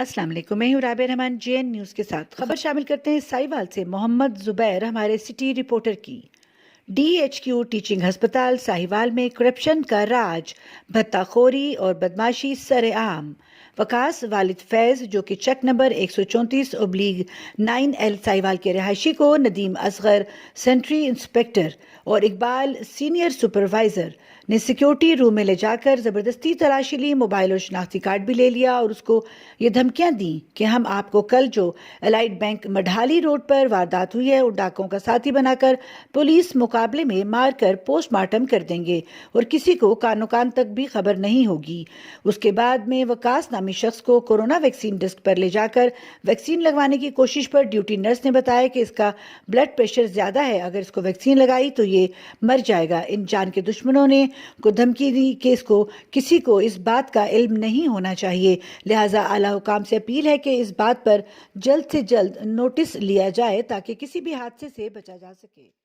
السلام علیکم، میں ہوں رابعہ رحمان JN نیوز کے ساتھ خبر شامل کرتے ہیں ساہیوال سے۔ محمد زبیر ہمارے سٹی رپوٹرر کی۔ DHQ ٹیچنگ ہسپتال ساہیوال میں کرپشن کا راج، بھتہ خوری اور بدماشی سر عام۔ وکاس والد فیض جو کہ چیک نمبر 134/9L ساہیوال کے رہائشی کو ندیم اصغر سینٹری انسپکٹر اور اقبال سینئر سپروائزر نے سیکیورٹی روم میں لے جا کر زبردستی تلاشی لی، موبائل اور شناختی کارڈ بھی لے لیا اور اس کو یہ دھمکیاں دیں کہ ہم آپ کو کل جو الائٹ بینک مڈھالی روڈ پر واردات ہوئی ہے اور ڈاکوں کا ساتھی بنا کر پولیس مقابلے میں مار کر پوسٹ مارٹم کر دیں گے اور کسی کو کانوں کان تک بھی خبر نہیں ہوگی۔ اس کے بعد میں وکاس نامی شخص کو کورونا ویکسین ڈسک پر لے جا کر ویکسین لگوانے کی کوشش پر ڈیوٹی نرس نے بتایا کہ اس کا بلڈ پریشر زیادہ ہے، اگر اس کو ویکسین لگائی تو یہ مر جائے گا۔ ان جان کے دشمنوں نے کو دھمکی دی کہ کسی کو اس بات کا علم نہیں ہونا چاہیے، لہٰذا اعلیٰ حکام سے اپیل ہے کہ اس بات پر جلد سے جلد نوٹس لیا جائے تاکہ کسی بھی حادثے سے بچا جا سکے۔